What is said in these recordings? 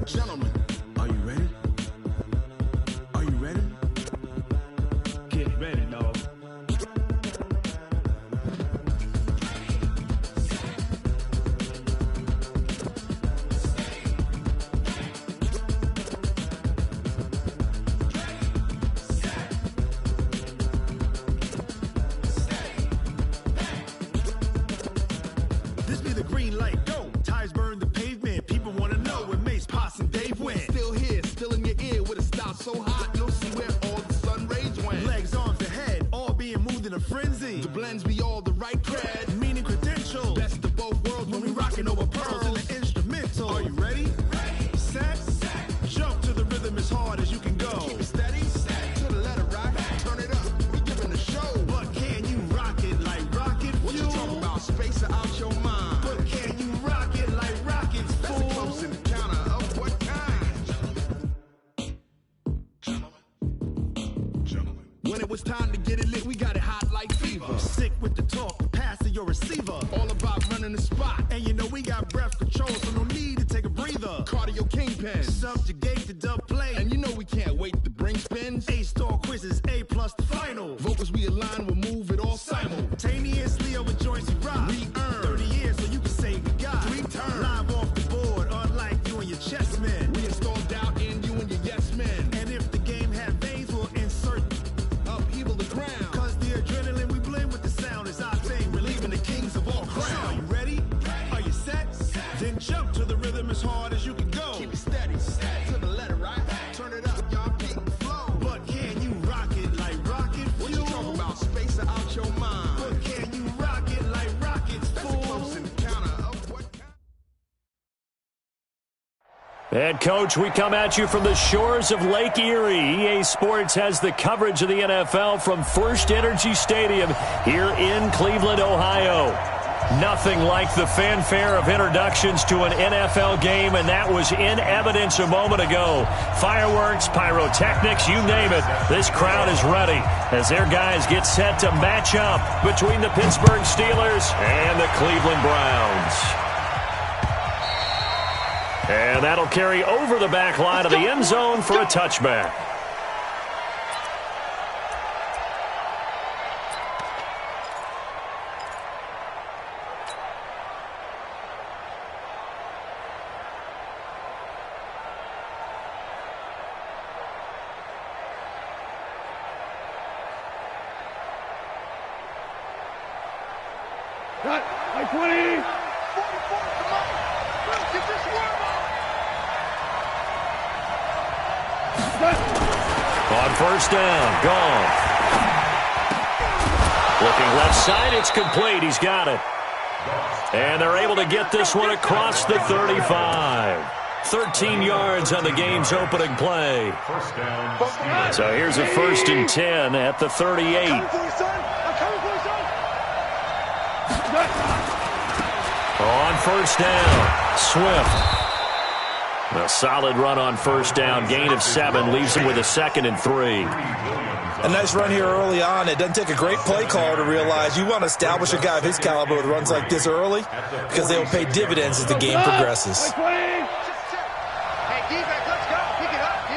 Gentlemen, are you ready? Are you ready? Get ready, dog. This be the green light, go. Tires burn the pavement. People want to know where Mace, Potts, and Dave went. Still here, still in your ear with a style so hot, you'll see where all the sun rays went. Legs, arms, and head, all being moved in a frenzy. The blends be all the right cred, meaning credentials. Best of both worlds when we rockin' over pearls in the instrumental. Are you ready? Ready. Set. Jump to the rhythm as hard as you can go. Keep it steady. To the letter rock. Turn it up. We giving a show. But can you rock it like rocket fuel? What you talking about? Space it out your mind. But can you rock it like rockets, fool? That's a close encounter of what kind? Gentlemen. When it was time to get it lit, we got it hot like fever. Sick with the talk, passing your receiver. All about running the spot. And you know we got breath control, so no need to take a breather. Cardio kingpin. Subjugate the dub play. And you know we can't wait to bring spins. A-star quizzes, A+ the final. Vocals we align, we'll move it all simultaneously over joints we rock. We earn 30 years so you can say we got 3 turns. Live off the board, unlike you and your chess men. We install doubt in you and your yes men. And if the game had veins, we'll insert upheaval the ground. Cause the adrenaline we blend with the sound is our thing. Relieving the kings of all crowns. Are you ready? Are you set? Then jump to the rhythm as hard as you can go. Keep it steady, to the letter, right? Turn it up, y'all keep the flow. But can you rock it like rocket fuel? What you talking about? Space it out your mind. But can you rock it like rockets, fool? That's a close encounter of what kind? And, Coach, we come at you from the shores of Lake Erie. EA Sports has the coverage of the NFL from First Energy Stadium here in Cleveland, Ohio. Nothing like the fanfare of introductions to an NFL game, and that was in evidence a moment ago. Fireworks, pyrotechnics, you name it. This crowd is ready as their guys get set to match up between the Pittsburgh Steelers and the Cleveland Browns. And that'll carry over the back line of the end zone for a touchback. Like 20. 44, come on. Let's get this warm up. On first down, gone. Looking left side, it's complete. He's got it. And they're able to get this one across the 35. 13 yards on the game's opening play. So here's a 1st and 10 at the 38. On first down, Swift. A solid run on first down. Gain of 7 leaves him with a 2nd and 3. A nice run here early on. It doesn't take a great play caller to realize you want to establish a guy of his caliber with runs like this early because they will pay dividends as the game progresses. Hey, defense, let's go. Pick it up, D.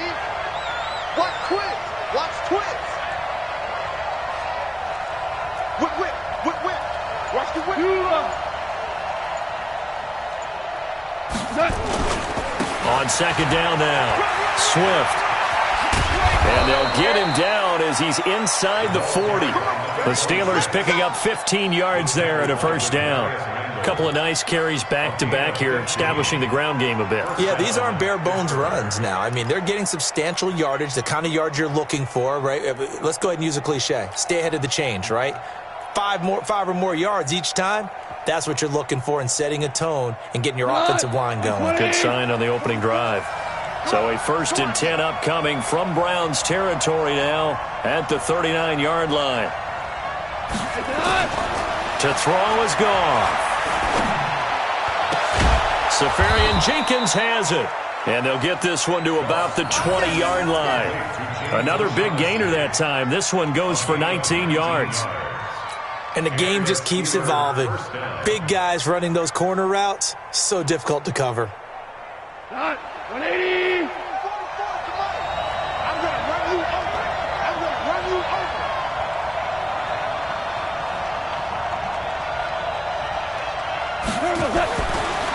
Watch twits. Watch twits. Whip, whip, whip, whip. Watch the whip. On second down now, Swift. And they'll get him down as he's inside the 40. The Steelers picking up 15 yards there at a first down. A couple of nice carries back-to-back here, establishing the ground game a bit. Yeah, these aren't bare-bones runs now. I mean, they're getting substantial yardage, the kind of yards you're looking for, right? Let's go ahead and use a cliche. Stay ahead of the change, right? 5 or more yards each time. That's what you're looking for in setting a tone and getting your offensive line going. Good sign on the opening drive. So a 1st and 10 upcoming from Browns territory now at the 39-yard line. To throw is gone. Safarian Jenkins has it. And they'll get this one to about the 20-yard line. Another big gainer that time. This one goes for 19 yards. And the game just keeps evolving. Big guys running those corner routes, so difficult to cover. 180. 44, come on. I'm going to run you over. I'm going to run you over.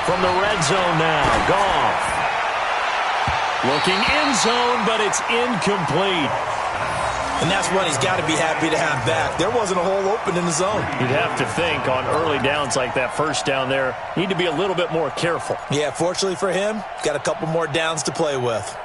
From the red zone now, Goff. Looking end zone, but it's incomplete. And that's one he's got to be happy to have back. There wasn't a hole open in the zone. You'd have to think on early downs like that first down there, need to be a little bit more careful. Yeah, fortunately for him, got a couple more downs to play with.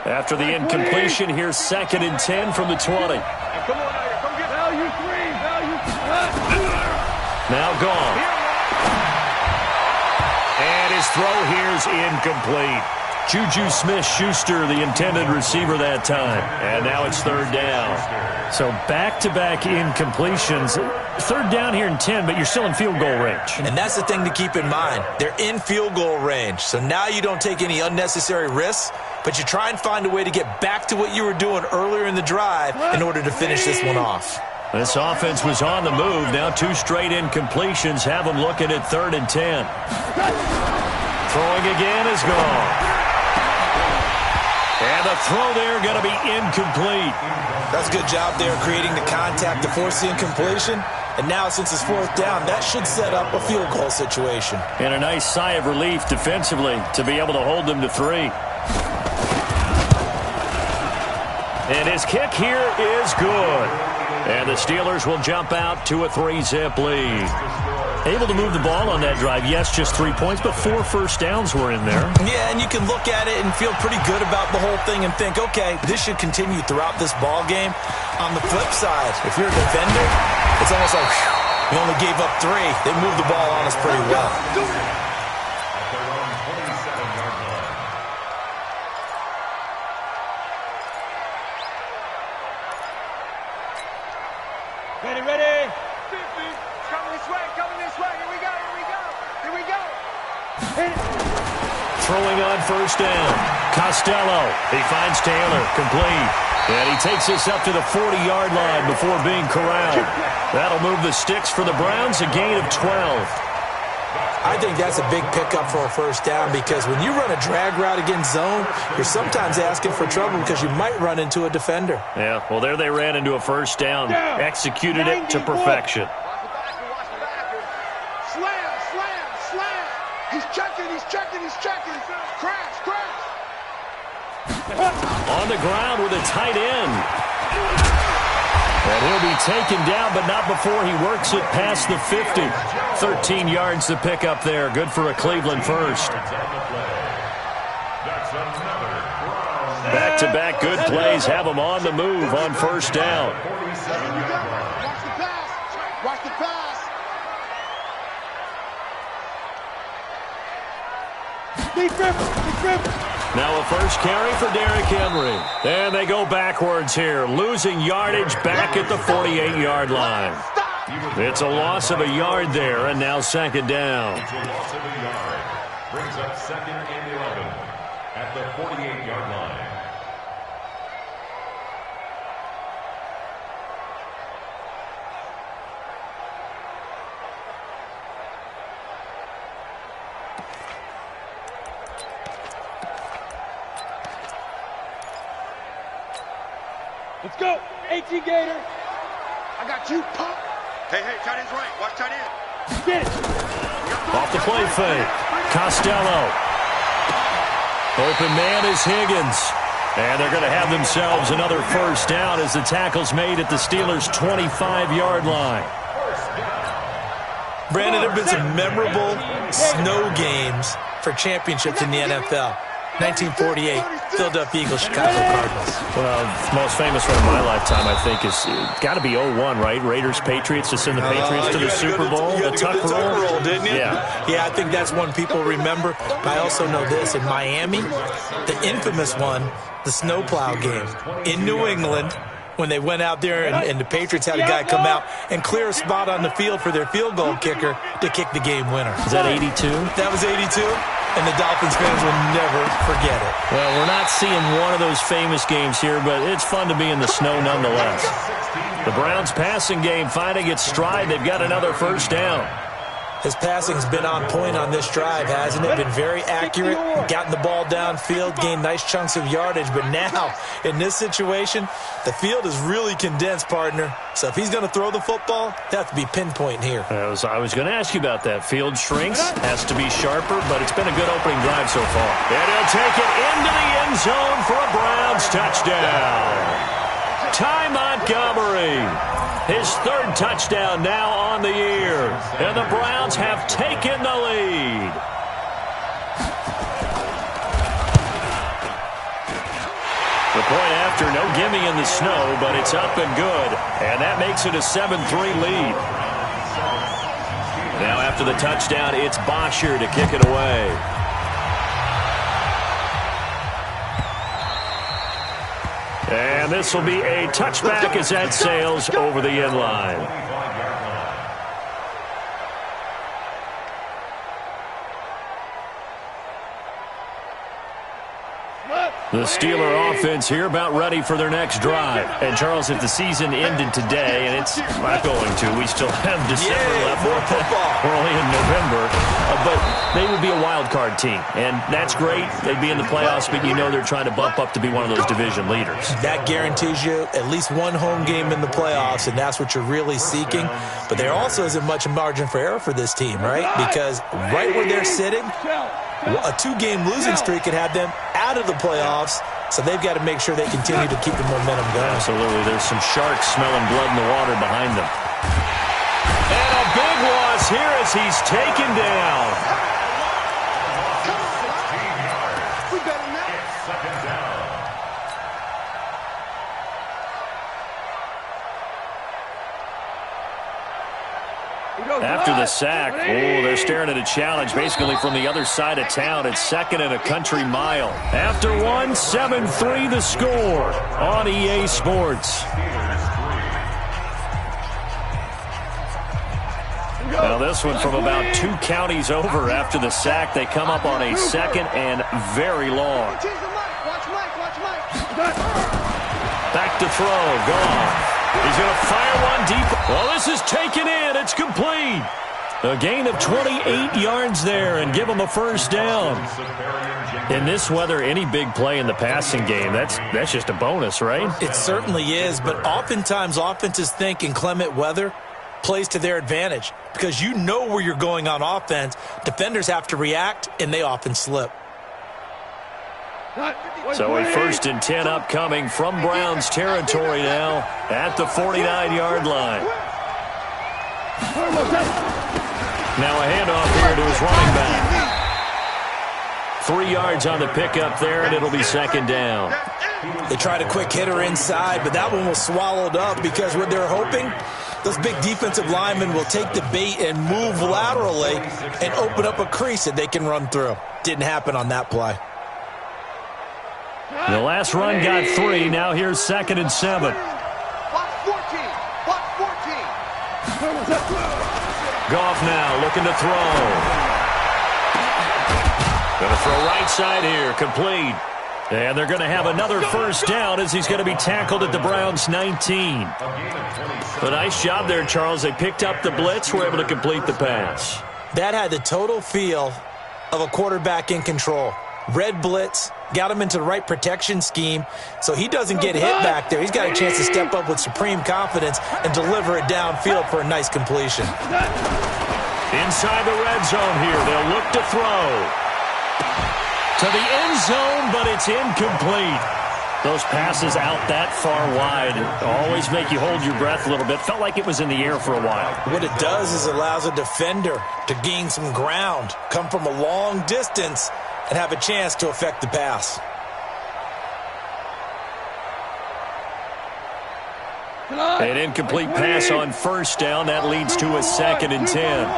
After the incompletion, here's 2nd and 10 from the 20. Come on out here. Come get value 3. Now gone. And his throw here's incomplete. Juju Smith-Schuster, the intended receiver that time. And now it's 3rd down. So back-to-back incompletions. 3rd down here in 10, but you're still in field goal range. And that's the thing to keep in mind. They're in field goal range. So now you don't take any unnecessary risks, but you try and find a way to get back to what you were doing earlier in the drive in order to finish this one off. This offense was on the move. Now 2 straight incompletions have them looking at 3rd and 10. Throwing again is gone. And the throw there going to be incomplete. That's a good job there creating the contact to force the incompletion. And now since it's 4th down, that should set up a field goal situation. And a nice sigh of relief defensively to be able to hold them to 3. And his kick here is good. And the Steelers will jump out to a 3-zip lead. Able to move the ball on that drive. Yes, just 3 points, but 4 first downs were in there. Yeah, and you can look at it and feel pretty good about the whole thing and think, okay, this should continue throughout this ball game. On the flip side, if you're a defender, it's almost like, whew, we only gave up 3. They moved the ball on us pretty well. Ready. Coming this way. Here we go. Throwing on 1st down. Costello. He finds Taylor. Complete. And he takes this up to the 40-yard line before being corralled. That'll move the sticks for the Browns, a gain of 12. I think that's a big pickup for a 1st down because when you run a drag route against zone, you're sometimes asking for trouble because you might run into a defender. Yeah, well, there they ran into a 1st down. Executed it to perfection. Watch the backer. Slam. He's checking. Crash. On the ground with a tight end. And he'll be taken down, but not before he works it past the 50. 13 yards to pick up there. Good for a Cleveland first. Back-to-back good plays have them on the move on 1st down. Watch the pass. Big Ripper. Now a first carry for Derrick Henry. And they go backwards here, losing yardage back at the 48-yard line. It's a loss of a yard there, and now 2nd down. It's a loss of a yard. Brings up 2nd and 11 at the 48-yard line. Let's go. AT Gator. I got you, pop. Hey, tight end's right. Watch tight end. Get it. Off the play fake. Costello. Open man is Higgins. And they're going to have themselves another 1st down as the tackle's made at the Steelers' 25-yard line. Brandon, there have been some memorable snow games for championships in the NFL. 1948, Philadelphia Eagles, Chicago Cardinals. Well, the most famous one of my lifetime, I think, is got to be 01, right? Raiders, Patriots, to send the Patriots to the Super Bowl. The Tuck roll, didn't you? Yeah, I think that's one people remember. But I also know this. In Miami, the infamous one, the snowplow game in New England, when they went out there and the Patriots had a guy come out and clear a spot on the field for their field goal kicker to kick the game winner. Is that 82? That was 82. and the Dolphins fans will never forget it. Well, we're not seeing one of those famous games here, but it's fun to be in the snow nonetheless. The Browns' passing game finding its stride. They've got another first down. His passing's been on point on this drive, hasn't it? Been very accurate, gotten the ball downfield, gained nice chunks of yardage. But now, in this situation, the field is really condensed, partner. So if he's going to throw the football, they have to be pinpoint here. I was going to ask you about that. Field shrinks, has to be sharper, but it's been a good opening drive so far. And he'll take it into the end zone for a Browns touchdown. Ty Montgomery, his third touchdown now on the year, and the Browns have taken the lead. The point after, no gimme in the snow, but it's up and good, and that makes it a 7-3 lead. Now after the touchdown, it's Bosher to kick it away. And this will be a touchback as that sails over the end line. The Steeler offense here about ready for their next drive. And, Charles, if the season ended today, and it's not going to, we still have December left. More football. We're only in November. But they would be a wild card team. And that's great. They'd be in the playoffs, but you know they're trying to bump up to be one of those division leaders. That guarantees you at least one home game in the playoffs, and that's what you're really seeking. But there also isn't much margin for error for this team, right? Because right where they're sitting, a two-game losing streak could have them out of the playoffs, so they've got to make sure they continue to keep the momentum going. Absolutely. There's some sharks smelling blood in the water behind them. And a big loss here as he's taken down. After the sack, they're staring at a challenge basically from the other side of town. It's second and a country mile. After one, 7-3 the score on EA Sports. Now this one from about 2 counties over after the sack. They come up on a second and very long. Back to throw. Goff. He's going to fire one deep. Well, this is taken in. It's complete. A gain of 28 yards there and give him a first down. In this weather, any big play in the passing game, that's just a bonus, right? It certainly is, but oftentimes offenses think in clement weather plays to their advantage because you know where you're going on offense. Defenders have to react, and they often slip. So a 1st and 10 upcoming from Browns territory now at the 49-yard line. Now a handoff here to his running back. 3 yards on the pickup there, and it'll be second down. They tried a quick hitter inside, but that one was swallowed up because what they're hoping, those big defensive linemen will take the bait and move laterally and open up a crease that they can run through. Didn't happen on that play. The last run got 3. Now here's 2nd and 7. Goff now looking to throw. Going to throw right side here. Complete. And they're going to have another first down as he's going to be tackled at the Browns' 19. A nice job there, Charles. They picked up the blitz, were able to complete the pass. That had the total feel of a quarterback in control. Red blitz, got him into the right protection scheme, so he doesn't get hit back there. He's got a chance to step up with supreme confidence and deliver it downfield for a nice completion. Inside the red zone here, they'll look to throw. To the end zone, but it's incomplete. Those passes out that far wide always make you hold your breath a little bit. Felt like it was in the air for a while. What it does is allows a defender to gain some ground, come from a long distance, and have a chance to affect the pass. An incomplete pass on first down. That leads to a 2nd and 10.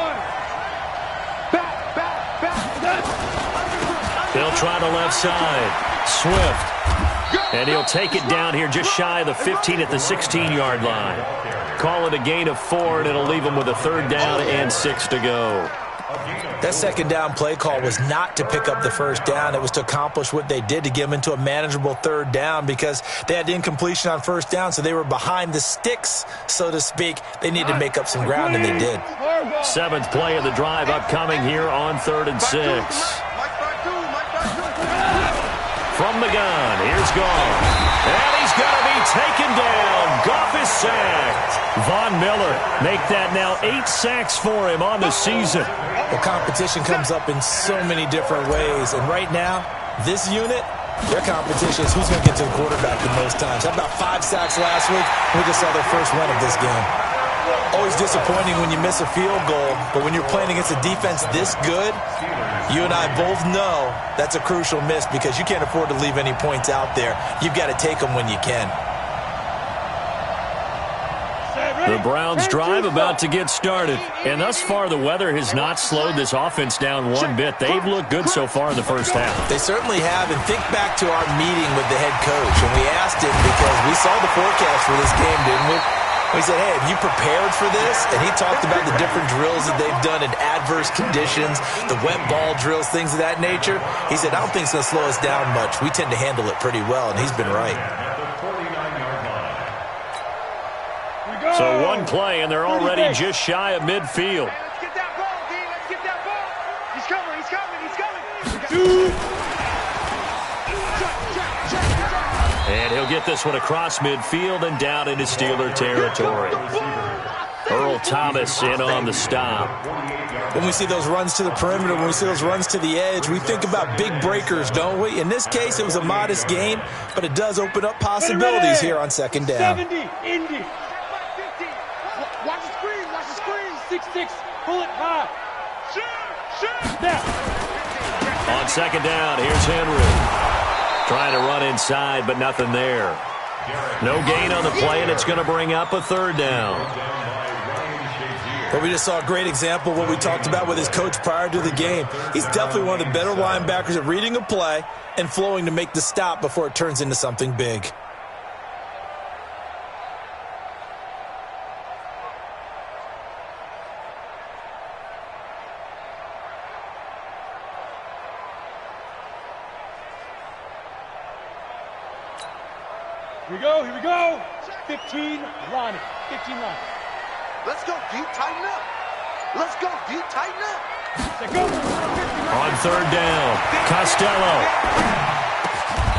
They'll try the left side. Swift. And he'll take it down here just shy of the 15 at the 16-yard line. Call it a gain of 4, and it'll leave him with a 3rd down and 6 to go. That second down play call was not to pick up the first down. It was to accomplish what they did, to get them into a manageable third down, because they had incompletion on first down, so they were behind the sticks, so to speak. They needed to make up some ground, and they did. 7th play of the drive upcoming here on 3rd and 6. From the gun, here's Goff. And he's going to be taken down. Goff is sacked. Von Miller make that now 8 sacks for him on the season. The competition comes up in so many different ways. And right now, this unit, their competition is who's going to get to the quarterback the most times. How about 5 sacks last week? We just saw their first win of this game. Always disappointing when you miss a field goal, but when you're playing against a defense this good, you and I both know that's a crucial miss, because you can't afford to leave any points out there. You've got to take them when you can. The Browns' drive about to get started. And thus far, the weather has not slowed this offense down one bit. They've looked good so far in the first half. They certainly have. And think back to our meeting with the head coach. And we asked him, because we saw the forecast for this game, didn't we? We said, hey, have you prepared for this? And he talked about the different drills that they've done in adverse conditions, the wet ball drills, things of that nature. He said, I don't think it's going to slow us down much. We tend to handle it pretty well, and he's been right. So one play, and they're already just shy of midfield. Let's get that ball, D. Let's get that ball. He's coming. He's coming. He's coming. And he'll get this one across midfield and down into Steeler territory. Earl Thomas in on the stop. When we see those runs to the perimeter, when we see those runs to the edge, we think about big breakers, don't we? In this case, it was a modest game, but it does open up possibilities here on second down. 70, Indy. Watch the screen. Watch the screen. 6-6. Pull it high. Shoot. Now. On second down, here's Henry. Trying to run inside, but nothing there. No gain on the play, and it's going to bring up a 3rd down. But we just saw a great example of what we talked about with his coach prior to the game. He's definitely one of the better linebackers at reading a play and flowing to make the stop before it turns into something big. Here we go. 15 line. 15 line. Let's go deep, tighten up. Let's go deep, tighten up. Let's go. On 3rd down, Costello.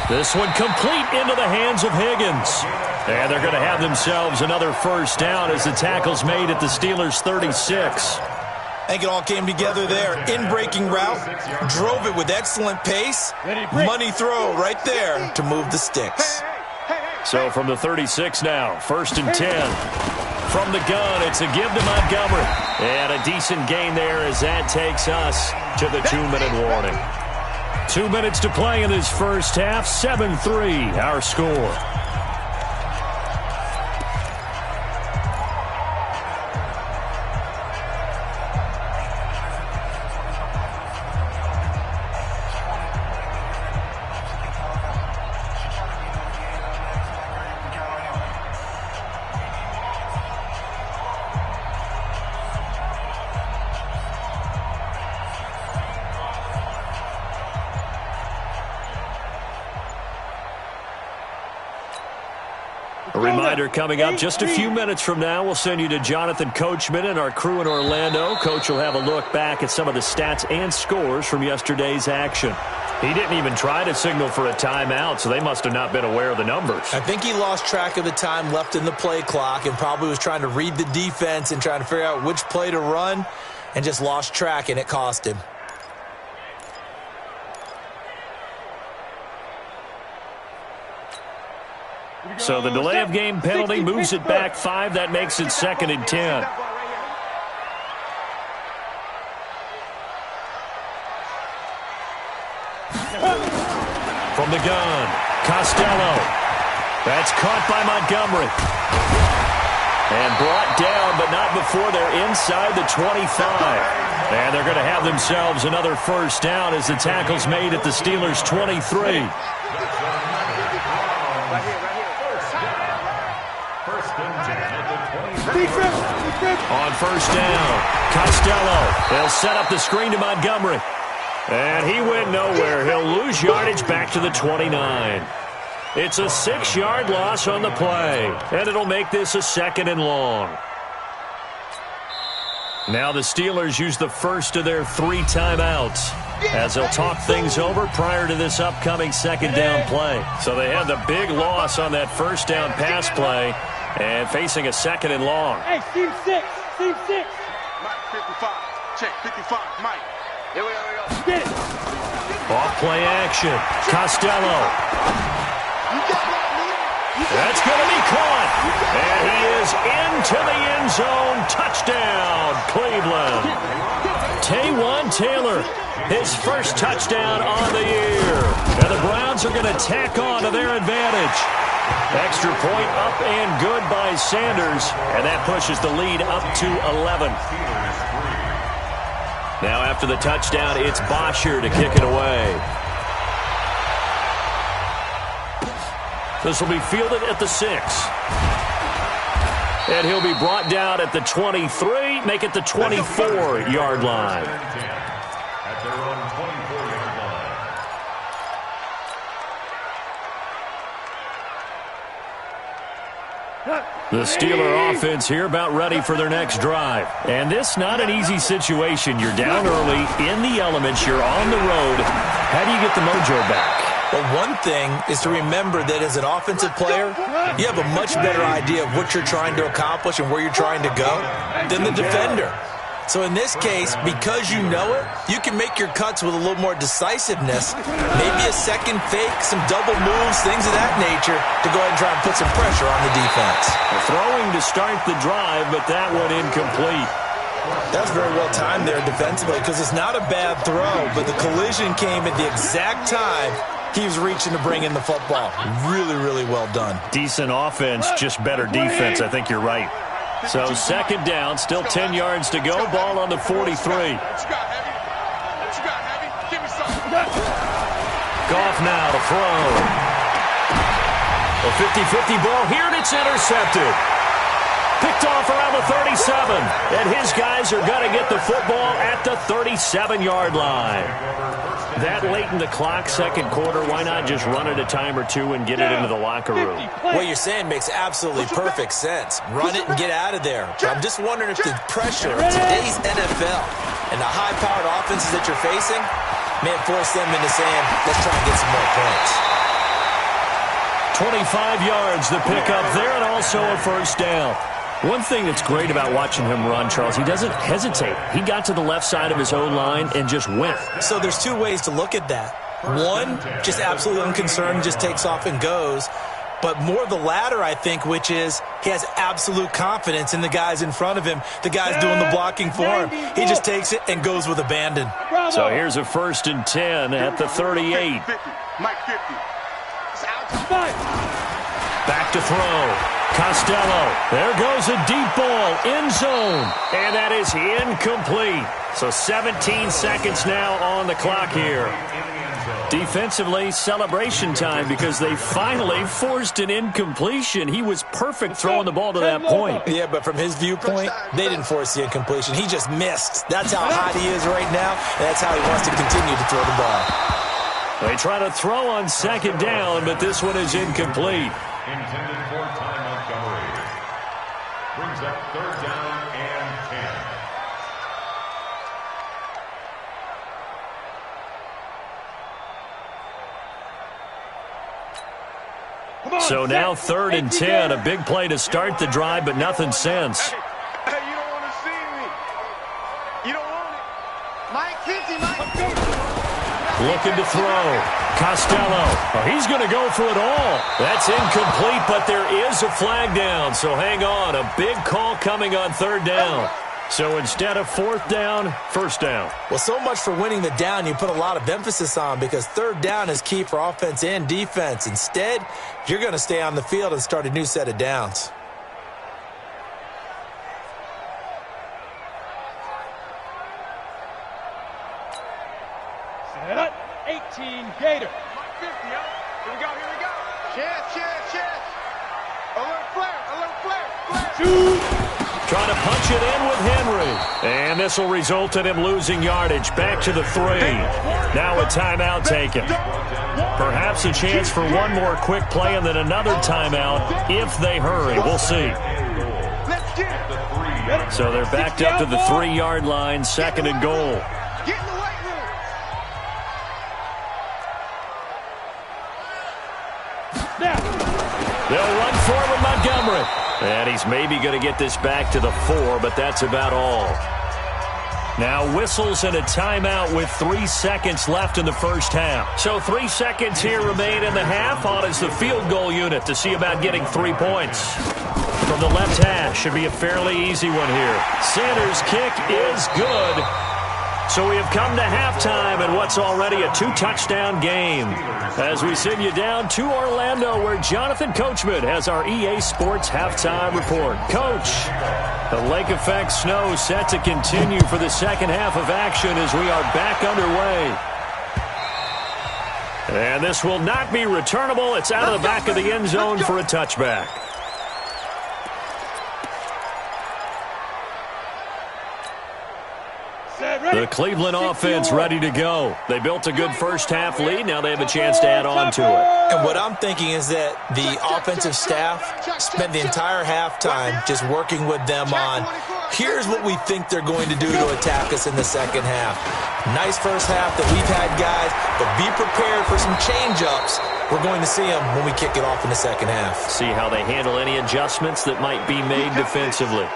This one complete into the hands of Higgins. And they're going to have themselves another first down as the tackle's made at the Steelers' 36. I think it all came together there. In-breaking route, drove it with excellent pace. Money throw right there to move the sticks. So from the 36 now, 1st and 10. From the gun, it's a give to Montgomery. And a decent gain there as that takes us to the 2-minute warning. 2 minutes to play in this first half. 7-3, our score. A reminder coming up just a few minutes from now, we'll send you to Jonathan Coachman and our crew in Orlando. Coach will have a look back at some of the stats and scores from yesterday's action. He didn't even try to signal for a timeout, so they must have not been aware of the numbers. I think he lost track of the time left in the play clock and probably was trying to read the defense and trying to figure out which play to run and just lost track, and it cost him. So the delay of game penalty moves it back 5. That makes it 2nd and 10. From the gun, Costello. That's caught by Montgomery. And brought down, but not before they're inside the 25. And they're going to have themselves another first down as the tackle's made at the Steelers' 23. First On first down, Costello. They'll set up the screen to Montgomery. And he went nowhere. He'll lose yardage back to the 29. It's a 6-yard loss on the play. And it'll make this a 2nd and long. Now the Steelers use the first of their 3 timeouts as they'll talk things over prior to this upcoming 2nd down play. So they had the big loss on that first down pass play and facing a 2nd and long. Hey, team 6. Team 6. Mike 55. Check 55. Mike. Here we go. Get it. Off play action. Costello. That's going to be caught. And he is into the end zone. Touchdown, Cleveland. Taywan Taylor, his first touchdown on the year. And the Browns are going to tack on to their advantage. Extra point up and good by Sanders. And that pushes the lead up to 11. Now after the touchdown, it's Bosher to kick it away. This will be fielded at the 6. And he'll be brought down at the 23, make it the 24-yard line. At their own 24-yard line. The Steeler offense here about ready for their next drive. And this not an easy situation. You're down early, in the elements, you're on the road. How do you get the mojo back? Well, one thing is to remember that as an offensive player, you have a much better idea of what you're trying to accomplish and where you're trying to go than the defender. So in this case, because you know it, you can make your cuts with a little more decisiveness, maybe a second fake, some double moves, things of that nature, to go ahead and try and put some pressure on the defense. Throwing to start the drive, but that one incomplete. That's very well timed there defensively because it's not a bad throw, but the collision came at the exact time he was reaching to bring in the football. Really, really well done. Decent offense, just better defense. I think you're right. So 2nd down, still 10 yards to go. Ball on the 43. Goff now to throw. A 50-50 ball here, and it's intercepted. Picked off around the 37. And his guys are going to get the football at the 37-yard line. That late in the clock, 2nd quarter, why not just run it a time or two and get it into the locker room? What you're saying makes absolutely perfect sense. Run it and get out of there. But I'm just wondering if the pressure of today's NFL and the high-powered offenses that you're facing may force them into saying, let's try and get some more points. 25 yards the pickup there, and also a first down. One thing that's great about watching him run, Charles, he doesn't hesitate. He got to the left side of his own line and just went. So there's 2 ways to look at that. One, just absolutely unconcerned, just takes off and goes. But more the latter, I think, which is he has absolute confidence in the guys in front of him, the guys doing the blocking for him. He just takes it and goes with abandon. So here's a 1st and 10 at the 38. Mike 50. Back to throw. Costello. There goes a deep ball. End zone. And that is incomplete. So 17 seconds now on the clock here. Defensively, celebration time because they finally forced an incompletion. He was perfect throwing the ball to that point. Yeah, but from his viewpoint, they didn't force the incompletion. He just missed. That's how hot he is right now, and that's how he wants to continue to throw the ball. They try to throw on 2nd down, but this one is incomplete. Intended for time Montgomery. Brings up 3rd down and 10. So now 3rd and 10, a big play to start the drive, but nothing since. Hey, you don't want to see me. You don't want it. Mike 50, Mike 50. Looking to throw. Costello. Oh, he's going to go for it all. That's incomplete, but there is a flag down. So hang on. A big call coming on 3rd down. So instead of 4th down, 1st down. Well, so much for winning the down you put a lot of emphasis on because 3rd down is key for offense and defense. Instead, you're going to stay on the field and start a new set of downs. Set up. 18 Gator. Mike 50, huh? Here we go. Chest. Alert flare. Trying to punch it in with Henry. And this will result in him losing yardage. Back to the 3. Now a timeout taken. Perhaps a chance for one more quick play and then another timeout if they hurry. We'll see. So they're backed up to the 3-yard line, 2nd and goal. They'll run forward Montgomery. And he's maybe going to get this back to the 4, but that's about all. Now whistles and a timeout with 3 seconds left in the first half. So 3 seconds here remain in the half. On is the field goal unit to see about getting 3 points. From the left hash, should be a fairly easy one here. Sanders' kick is good. So we have come to halftime in what's already a 2-touchdown game. As we send you down to Orlando, where Jonathan Coachman has our EA Sports halftime report. Coach, the lake effect snow set to continue for the second half of action as we are back underway. And this will not be returnable. It's out of the back of the end zone for a touchback. The Cleveland offense ready to go. They built a good first-half lead. Now they have a chance to add on to it. And what I'm thinking is that the offensive staff spent the entire halftime just working with them on, here's what we think they're going to do to attack us in the second half. Nice first half that we've had, guys, but be prepared for some change-ups. We're going to see them when we kick it off in the second half. See how they handle any adjustments that might be made defensively.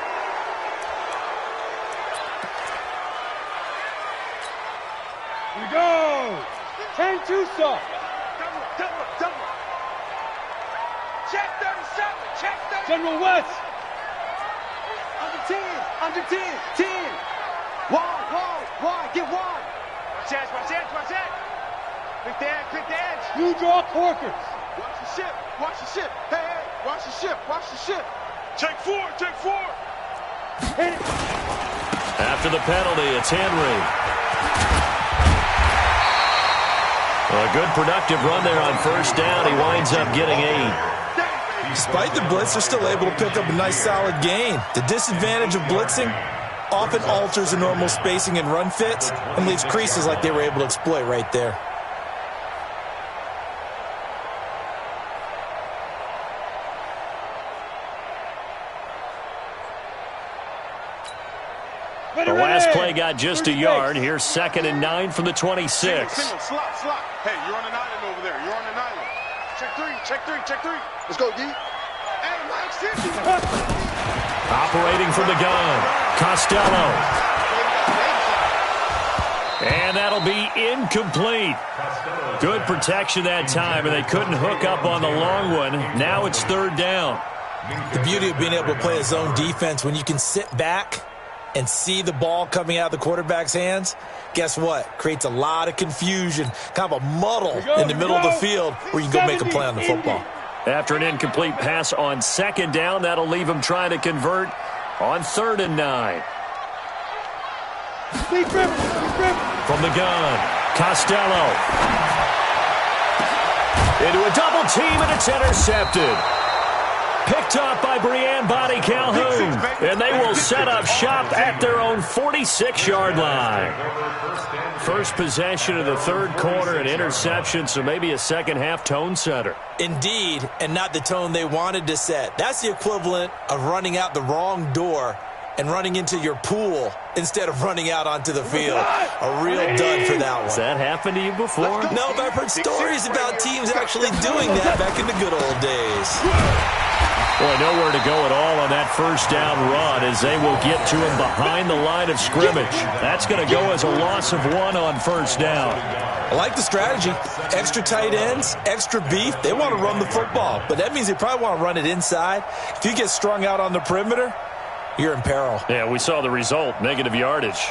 Tusa. Double. Check 37. General West. Under 10. 10. Wide. Get wide. Watch that. Quick the edge. You draw Corkers. Watch the ship. Hey. Watch the ship. Take 4. Hit it. After the penalty, it's Henry. A good productive run there on first down. He winds up getting 8. Despite the blitz, they're still able to pick up a nice solid gain. The disadvantage of blitzing often alters the normal spacing and run fits and leaves creases like they were able to exploit right there. The last play got just a yard. Here's 2nd and 9 from the 26. Slot. Hey, you're on an island over there. You're on an island. Check three. Let's go, D. Hey, Mike, 50. Operating from the gun, Costello. And that'll be incomplete. Good protection that time, and they couldn't hook up on the long one. Now it's 3rd down. The beauty of being able to play a zone defense when you can sit back and see the ball coming out of the quarterback's hands, guess what? Creates a lot of confusion, kind of a muddle in the middle of the field where you can go make a play on the football. After an incomplete pass on 2nd down, that'll leave him trying to convert on 3rd and 9. From the gun, Costello. Into a double team, and it's intercepted. Picked up by Breanne Body Calhoun, and they will set up shop at their own 46-yard line. First possession of the 3rd quarter, an interception, so maybe a second-half tone setter. Indeed, and not the tone they wanted to set. That's the equivalent of running out the wrong door and running into your pool instead of running out onto the field. A real dud for that one. Has that happened to you before? No, but I've heard stories about teams actually doing that back in the good old days. Boy, nowhere to go at all on that first down run as they will get to him behind the line of scrimmage. That's going to go as a loss of 1 on first down. I like the strategy. Extra tight ends, extra beef. They want to run the football, but that means they probably want to run it inside. If you get strung out on the perimeter, you're in peril. Yeah, we saw the result, negative yardage.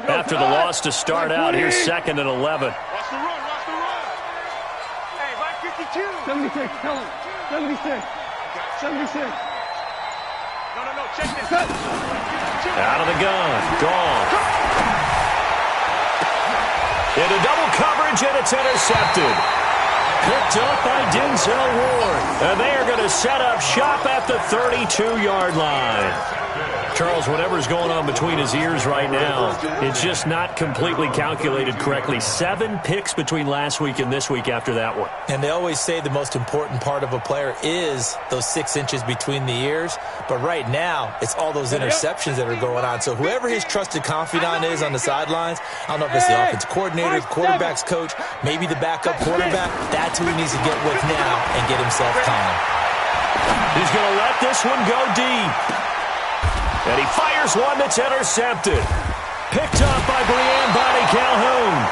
After the loss to start out, here's 2nd and 11. Watch the run. Hey, Mike, 52. 76, tell him. 76. No, check this. Out of the gun, gone. Into double coverage, scrimmage, and it's intercepted. Picked up by Denzel Ward. And they are going to set up shop at the 32-yard line. Charles, whatever's going on between his ears right now, it's just not completely calculated correctly. 7 picks between last week and this week after that one. And they always say the most important part of a player is those 6 inches between the ears. But right now, it's all those interceptions that are going on. So whoever his trusted confidant is on the sidelines, I don't know if it's the offensive coordinator, the quarterback's coach, maybe the backup quarterback, that's who he needs to get with now and get himself calm. He's going to let this one go deep. And he fires one that's intercepted. Picked up by Brianne Bonnie Calhoun.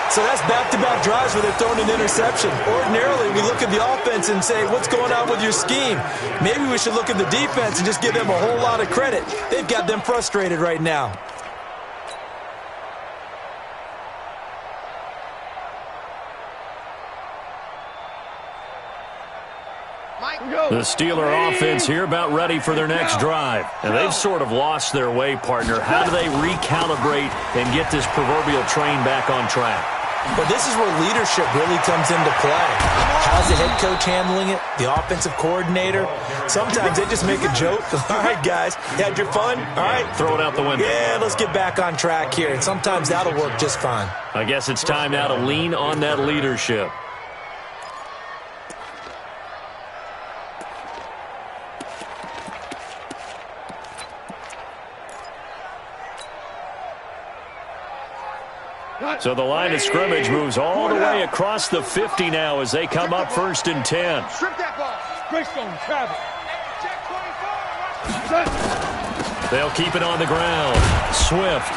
So that's back-to-back drives where they're throwing an interception. Ordinarily, we look at the offense and say, what's going on with your scheme? Maybe we should look at the defense and just give them a whole lot of credit. They've got them frustrated right now. The Steeler offense here about ready for their next drive. And they've sort of lost their way, partner. How do they recalibrate and get this proverbial train back on track? Well, this is where leadership really comes into play. How's the head coach handling it? The offensive coordinator? Sometimes they just make a joke. All right, guys, you had your fun? All right. Throw it out the window. Yeah, let's get back on track here. And sometimes that'll work just fine. I guess it's time now to lean on that leadership. So the line of scrimmage moves all the way across the 50 now as they come up 1st and 10. Strip that ball. Greystone, travel. They'll keep it on the ground. Swift.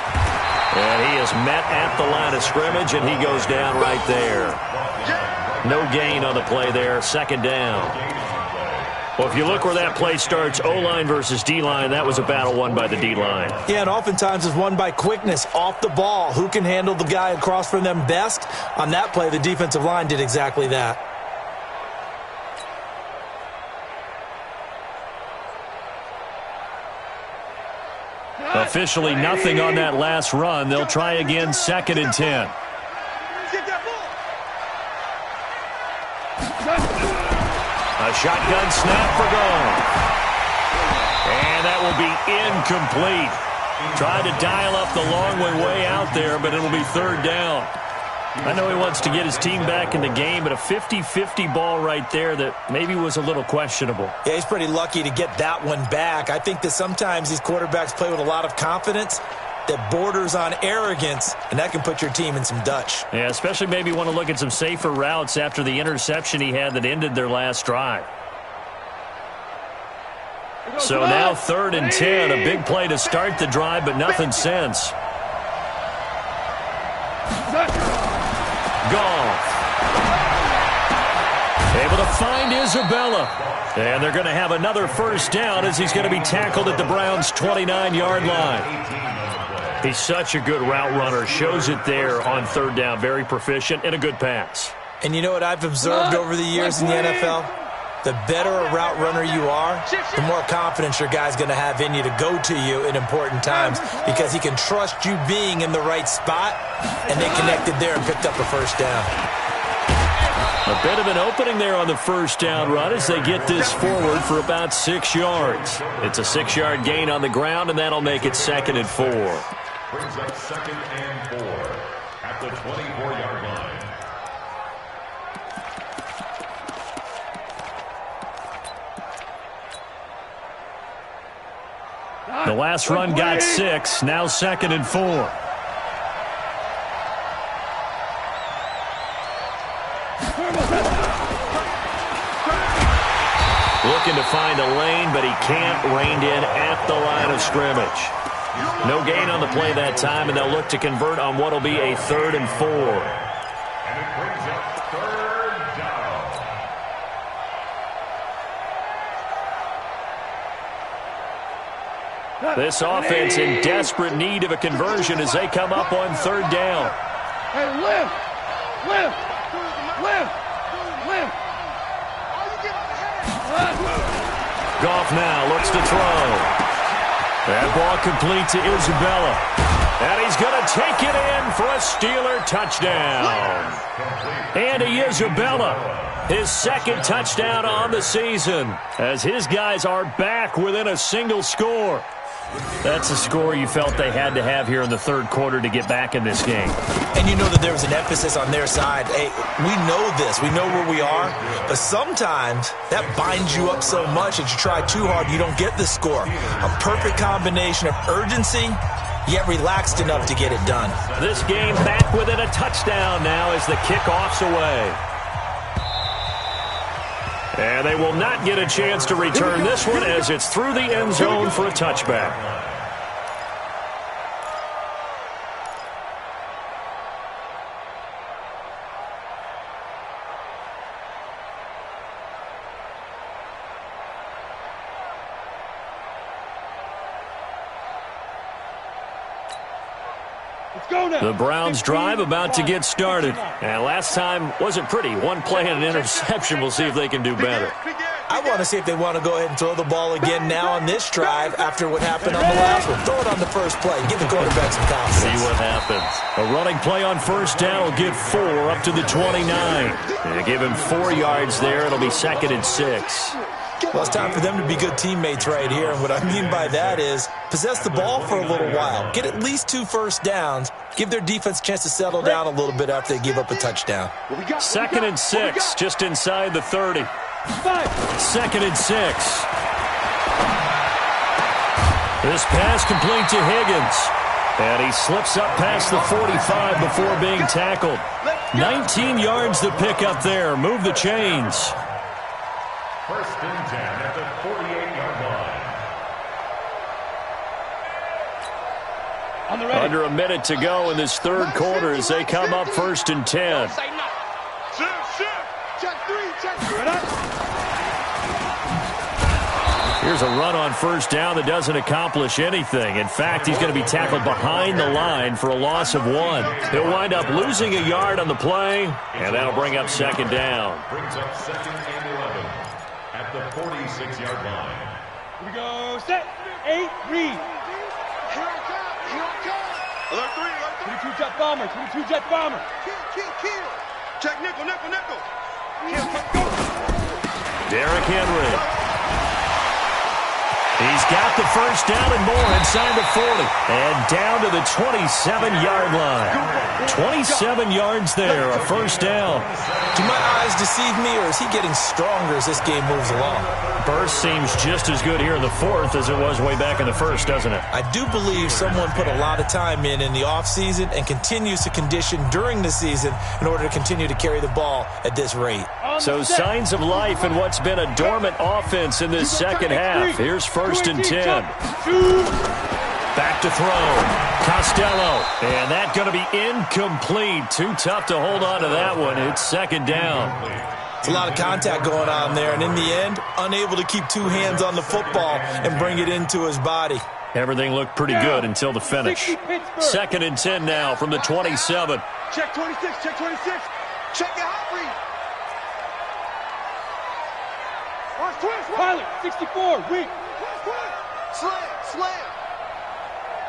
And he is met at the line of scrimmage, and he goes down right there. No gain on the play there. 2nd down. Well, if you look where that play starts, O-line versus D-line, that was a battle won by the D-line. Yeah, and oftentimes it's won by quickness off the ball. Who can handle the guy across from them best? On that play, the defensive line did exactly that. Officially nothing on that last run. They'll try again 2nd and 10. A shotgun snap for Goff. And that will be incomplete. Tried to dial up the long way out there, but it'll be 3rd down. I know he wants to get his team back in the game, but a 50-50 ball right there that maybe was a little questionable. Yeah, he's pretty lucky to get that one back. I think that sometimes these quarterbacks play with a lot of confidence that borders on arrogance, and that can put your team in some Dutch. Yeah, especially maybe want to look at some safer routes after the interception he had that ended their last drive. So now 3rd and 10, a big play to start the drive, but nothing since. Goff. Able to find Isabella. And they're going to have another 1st down as he's going to be tackled at the Browns' 29-yard line. He's such a good route runner. Shows it there on 3rd down. Very proficient and a good pass. And you know what I've observed over the years in the NFL? The better a route runner you are, the more confidence your guy's going to have in you to go to you in important times because he can trust you being in the right spot, and they connected there and picked up a 1st down. A bit of an opening there on the 1st down run as they get this forward for about 6 yards. It's a 6-yard gain on the ground, and that'll make it 2nd and 4. Brings up 2nd and 4 at the 24-yard line. The last run got 6, now 2nd and 4. Looking to find a lane, but he can't. Reined in at the line of scrimmage. No gain on the play that time, and they'll look to convert on what will be a 3rd and 4. And it brings up 3rd down. This offense in desperate need of a conversion as they come up on 3rd down. Hey, lift! Lift! Lift! Lift! Goff now looks to throw. That ball complete to Isabella. And he's going to take it in for a Steeler touchdown. And Isabella, his second touchdown on the season, as his guys are back within a single score. That's a score you felt they had to have here in the third quarter to get back in this game. And you know that there was an emphasis on their side. Hey, we know this. We know where we are. But sometimes that binds you up so much that you try too hard, you don't get the score. A perfect combination of urgency, yet relaxed enough to get it done. This game back within a touchdown now as the kickoff's away. And they will not get a chance to return this one as it's through the end zone for a touchback. The Browns drive about to get started. And last time wasn't pretty. One play and an interception. We'll see if they can do better. I want to see if they want to go ahead and throw the ball again now on this drive after what happened on the last one. Throw it on the first play. Give the quarterback some confidence. See what happens. A running play on first down will get 4 up to the 29. And give him 4 yards there. It'll be 2nd and 6. Well, it's time for them to be good teammates right here. And what I mean by that is possess the ball for a little while. Get at least 2 first downs. Give their defense a chance to settle down a little bit after they give up a touchdown. 2nd and 6, just inside the 30. 2nd and 6. This pass complete to Higgins. And he slips up past the 45 before being tackled. 19 yards to pick up there. Move the chains. 1st and 10 at the 48-yard line. Under a minute to go in this third quarter as they come up 1st and 10. Here's a run on first down that doesn't accomplish anything. In fact, he's going to be tackled behind the line for a loss of 1. He'll wind up losing a yard on the play, and that'll bring up 2nd down. Brings up 2nd and 11 at the 46-yard line. Here we go. Set. 8. Read. Here I come. Alert 3, alert 3. 22 jet bomber. 22 jet bomber. Kill. Check nickel. Kill. Go. Derrick Henry. He's got the first down and more inside the 40. And down to the 27-yard line. 27 yards there, a first down. Do my eyes deceive me, or is he getting stronger as this game moves along? Burst seems just as good here in the 4th as it was way back in the 1st, doesn't it? I do believe someone put a lot of time in the offseason and continues to condition during the season in order to continue to carry the ball at this rate. So signs of life in what's been a dormant offense in this second half. Here's 1st and 10. Back to throw. Costello. And that's going to be incomplete. Too tough to hold on to that one. It's 2nd down. It's a lot of contact going on there. And in the end, unable to keep 2 hands on the football and bring it into his body. Everything looked pretty good until the finish. 2nd and 10 now from the 27. Check 26. Check 26. Check your hot read. Pilot. 64. Read. Slam.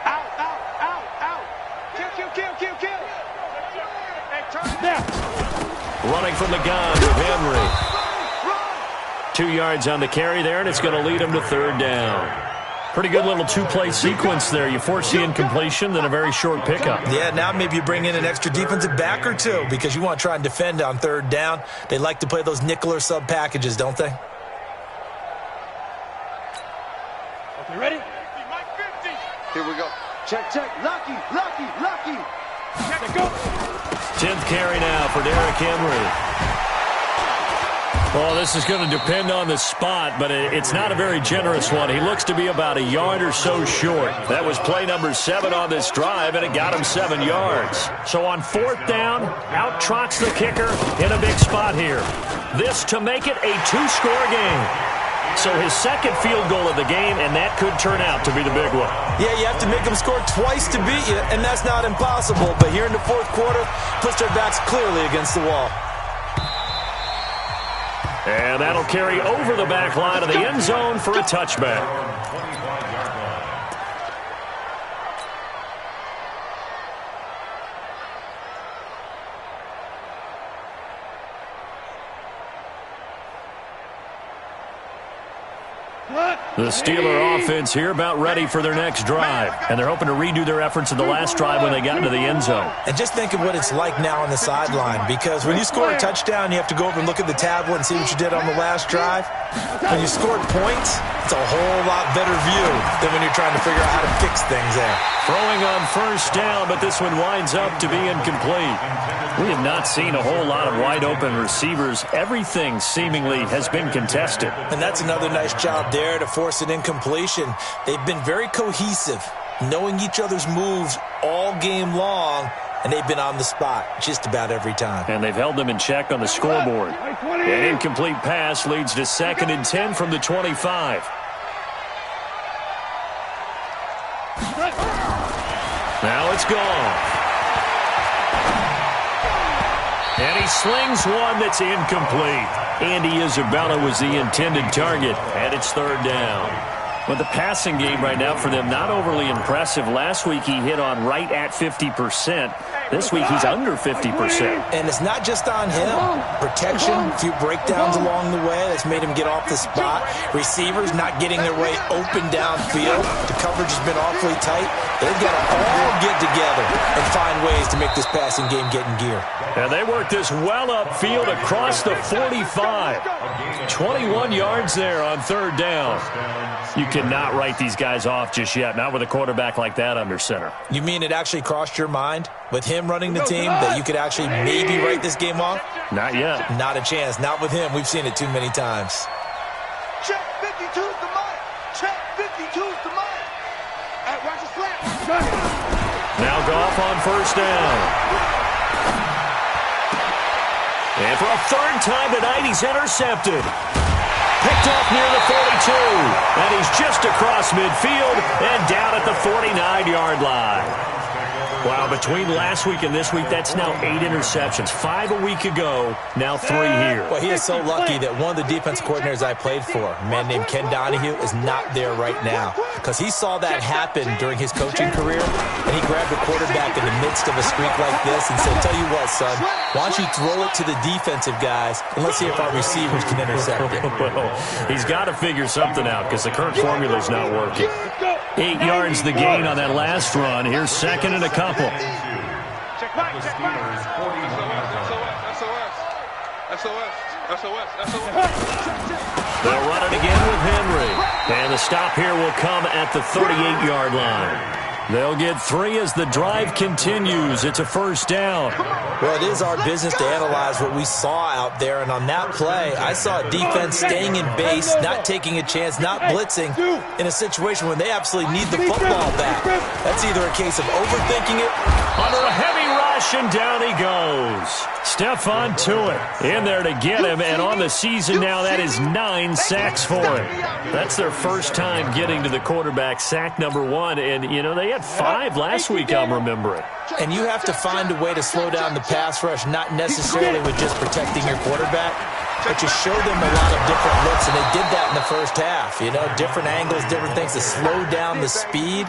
Out. Kill. Hey, turn it down. Running from the gun with Henry. 2 yards on the carry there, and it's going to lead him to 3rd down. Pretty good little 2-play sequence there. You force the incompletion, then a very short pickup. Yeah, now maybe you bring in an extra defensive back or 2 because you want to try and defend on 3rd down. They like to play those nickel or sub packages, don't they? Okay, ready? Here we go. Check. Lucky. Check, go. 10th carry now for Derrick Henry. Well, this is going to depend on the spot, but it's not a very generous one. He looks to be about a yard or so short. That was play number 7 on this drive, and it got him 7 yards. So on 4th down, out trots the kicker in a big spot here. This to make it a 2-score game. So his 2nd field goal of the game, and that could turn out to be the big one. Yeah, you have to make them score twice to beat you, and that's not impossible. But here in the 4th quarter, puts their backs clearly against the wall. And that'll carry over the back line of the end zone for a touchback. The Steeler offense here about ready for their next drive. And they're hoping to redo their efforts in the last drive when they got into the end zone. And just think of what it's like now on the sideline, because when you score a touchdown, you have to go over and look at the tablet and see what you did on the last drive. When you scored points, it's a whole lot better view than when you're trying to figure out how to fix things there. Throwing on first down, but this one winds up to be incomplete. We have not seen a whole lot of wide-open receivers. Everything seemingly has been contested. And that's another nice job there to force an incompletion. They've been very cohesive, knowing each other's moves all game long, and they've been on the spot just about every time. And they've held them in check on the scoreboard. An incomplete pass leads to 2nd and 10 from the 25. Now it's gone. And he slings one that's incomplete. Andy Isabella was the intended target, and it's 3rd down. But the passing game right now for them, not overly impressive. Last week he hit on right at 50%. This week he's under 50%. And it's not just on him. Protection, a few breakdowns along the way that's made him get off the spot. Receivers not getting their way open downfield. The coverage has been awfully tight. They've got to all get together and find ways to make this passing game get in gear. And they work this well upfield across the 45. 21 yards there on 3rd down. You cannot write these guys off just yet, not with a quarterback like that under center. You mean it actually crossed your mind with him running the team that you could actually maybe write this game off? Not yet. Not a chance. Not with him. We've seen it too many times. Check 52's the money. Check 52's the money. Watch the slap. Now Goff on 1st down. And for a 3rd time tonight, he's intercepted. Picked off near the 42. And he's just across midfield and down at the 49-yard line. Wow, between last week and this week, that's now 8 interceptions. 5 a week ago, now 3 here. Well, he is so lucky that one of the defense coordinators I played for, a man named Ken Donahue, is not there right now. Because he saw that happen during his coaching career, and he grabbed the quarterback in the midst of a streak like this and said, tell you what, son, why don't you throw it to the defensive guys, and let's see if our receivers can intercept it. Well, he's got to figure something out because the current formula's not working. 8 yards the gain on that last run. Here's 2nd and a couple. Check back. They'll run it again with Henry. And the stop here will come at the 38-yard line. They'll get 3 as the drive continues. It's a 1st down. Well, it is our business to analyze what we saw out there. And on that play, I saw a defense staying in base, not taking a chance, not blitzing in a situation when they absolutely need the football back. That's either a case of overthinking it. Under a heavy rush, and down he goes. Stephon Tuitt in there to get him, and on the season now, that is 9 sacks for him. That's their first time getting to the quarterback, sack number 1, and, you know, they had 5 last week, I'm remembering. And you have to find a way to slow down the pass rush, not necessarily with just protecting your quarterback, but you show them a lot of different looks, and they did that in the first half. You know, different angles, different things to slow down the speed.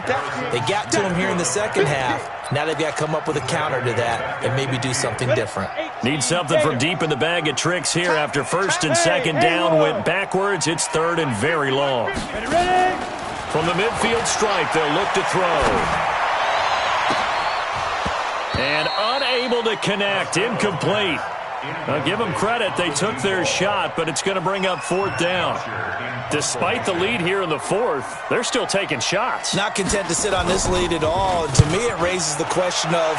They got to him here in the second half. Now they've got to come up with a counter to that and maybe do something different. Need something from deep in the bag of tricks here after 1st and 2nd down. Went backwards. It's 3rd and very long. From the midfield stripe, they'll look to throw. And unable to connect. Incomplete. I'll give them credit. They took their shot, but it's going to bring up 4th down. Despite the lead here in the 4th, they're still taking shots. Not content to sit on this lead at all. And to me, it raises the question of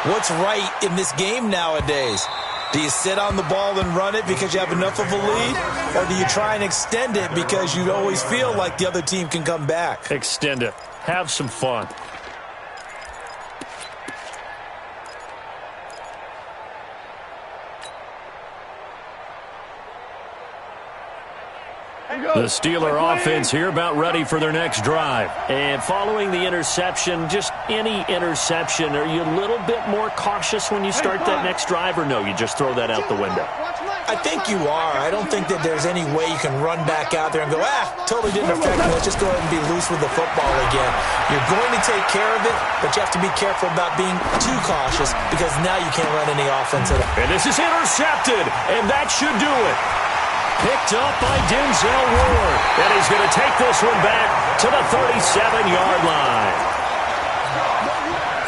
what's right in this game nowadays. Do you sit on the ball and run it because you have enough of a lead? Or do you try and extend it because you always feel like the other team can come back? Extend it. Have some fun. The Steeler offense here about ready for their next drive. And following the interception, just any interception, are you a little bit more cautious when you start that next drive, or no, you just throw that out the window? I think you are. I don't think that there's any way you can run back out there and go, totally didn't affect me. Let's just go ahead and be loose with the football again. You're going to take care of it, but you have to be careful about being too cautious because now you can't run any offense at all. And this is intercepted, and that should do it. Picked up by Denzel Ward. And he's going to take this one back to the 37-yard line.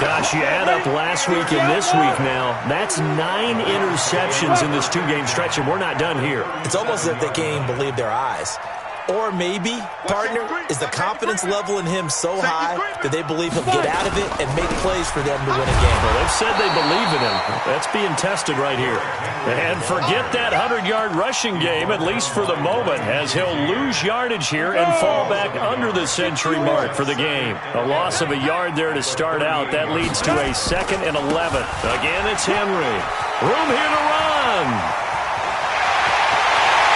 Gosh, you add up last week and this week now, that's 9 interceptions in this two-game stretch, and we're not done here. It's almost as if they can't even believe their eyes. Or maybe, partner, is the confidence level in him so high that they believe he'll get out of it and make plays for them to win a game. Well, they've said they believe in him. That's being tested right here. And forget that 100-yard rushing game, at least for the moment, as he'll lose yardage here and fall back under the century mark for the game. A loss of a yard there to start out. That leads to a 2nd and 11. Again, it's Henry. Room here to run.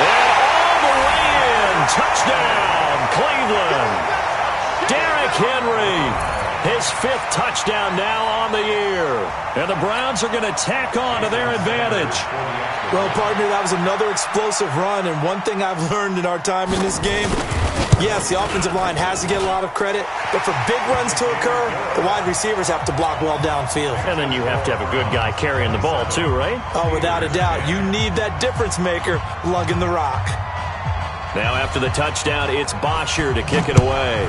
And all the way in. Touchdown, Cleveland. Derrick Henry. His 5th touchdown now on the year. And the Browns are going to tack on to their advantage. Well, partner, that was another explosive run, and one thing I've learned in our time in this game, yes, the offensive line has to get a lot of credit, but for big runs to occur, the wide receivers have to block well downfield. And then you have to have a good guy carrying the ball too, right? Oh, without a doubt. You need that difference maker lugging the rock. Now after the touchdown, it's Bosher to kick it away.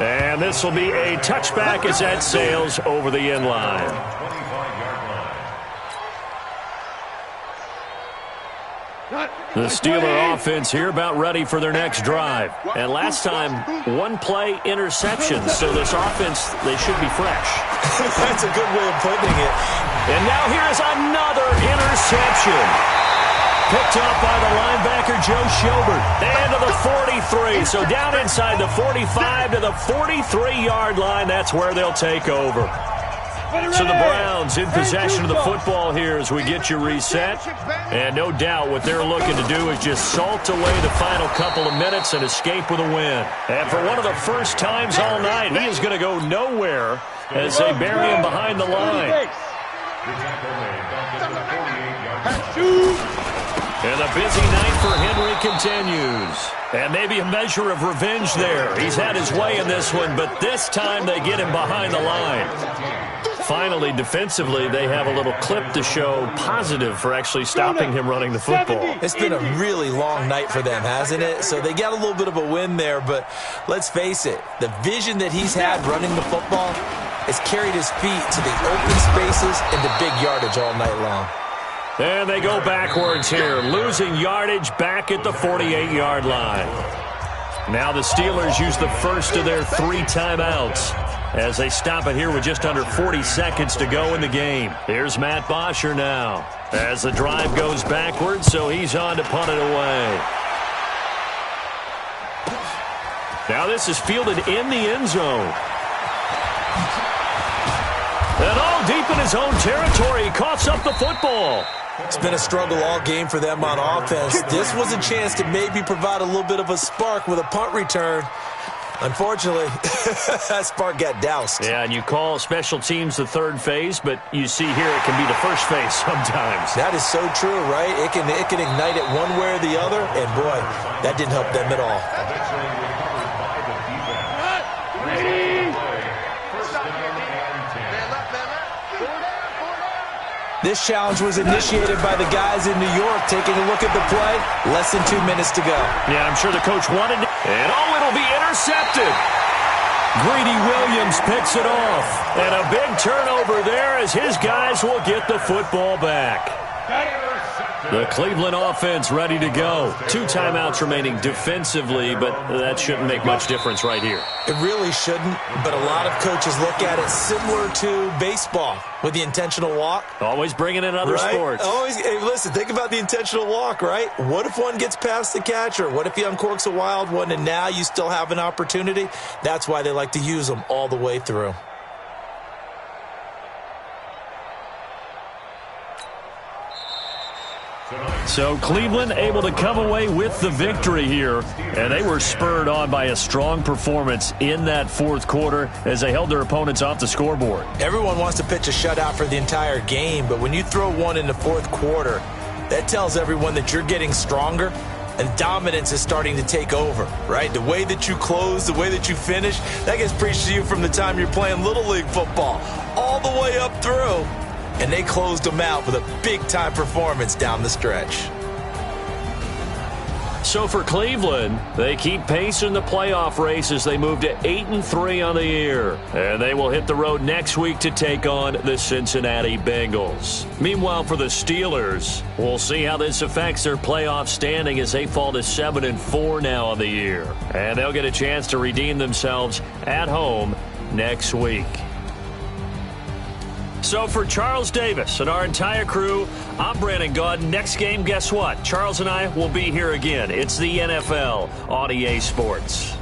And this will be a touchback as that sails over the end line. The Steeler offense here about ready for their next drive. And last time, 1-play interception. So this offense, they should be fresh. That's a good way of putting it. And now here is another interception. Picked up by the linebacker, Joe Schobert. And to the 43. So down inside the 45 to the 43-yard line. That's where they'll take over. So the Browns in possession of the football here as we get you reset. And no doubt what they're looking to do is just salt away the final couple of minutes and escape with a win. And for one of the first times all night, he is going to go nowhere as they bury him behind the line. And a busy night for Henry continues. And maybe a measure of revenge there. He's had his way in this one, but this time they get him behind the line. Finally, defensively, they have a little clip to show positive for actually stopping him running the football. It's been a really long night for them, hasn't it? So they got a little bit of a win there, but let's face it, the vision that he's had running the football has carried his feet to the open spaces and the big yardage all night long. And they go backwards here, losing yardage back at the 48-yard line. Now the Steelers use the first of their 3 timeouts as they stop it here with just under 40 seconds to go in the game. Here's Matt Bosher now as the drive goes backwards, so he's on to punt it away. Now this is fielded in the end zone. And all deep in his own territory, he coughs up the football. It's been a struggle all game for them on offense. This was a chance to maybe provide a little bit of a spark with a punt return. Unfortunately, that spark got doused. Yeah, and you call special teams the third phase, but you see here it can be the first phase sometimes. That is so true, right? It can ignite it one way or the other, and boy, that didn't help them at all. This challenge was initiated by the guys in New York. Taking a look at the play, less than 2 minutes to go. Yeah, I'm sure the coach wanted it. And it'll be intercepted. Greedy Williams picks it off. And a big turnover there as his guys will get the football back. The Cleveland offense ready to go. 2 timeouts remaining defensively, but that shouldn't make much difference right here. It really shouldn't, but a lot of coaches look at it similar to baseball with the intentional walk. Always bringing in other sports. Always. Hey, listen, think about the intentional walk, right? What if one gets past the catcher? What if he uncorks a wild one and now you still have an opportunity? That's why they like to use them all the way through. So Cleveland able to come away with the victory here, and they were spurred on by a strong performance in that fourth quarter as they held their opponents off the scoreboard. Everyone wants to pitch a shutout for the entire game, but when you throw one in the fourth quarter, that tells everyone that you're getting stronger and dominance is starting to take over, right? The way that you close, the way that you finish, that gets preached to you from the time you're playing Little League football all the way up through. and they closed them out with a big-time performance down the stretch. So for Cleveland, they keep pace in the playoff race as they move to 8-3 on the year. And they will hit the road next week to take on the Cincinnati Bengals. Meanwhile, for the Steelers, we'll see how this affects their playoff standing as they fall to 7-4 now on the year. And they'll get a chance to redeem themselves at home next week. So for Charles Davis and our entire crew, I'm Brandon Gaudin. Next game, guess what? Charles and I will be here again. It's the NFL on EA Sports.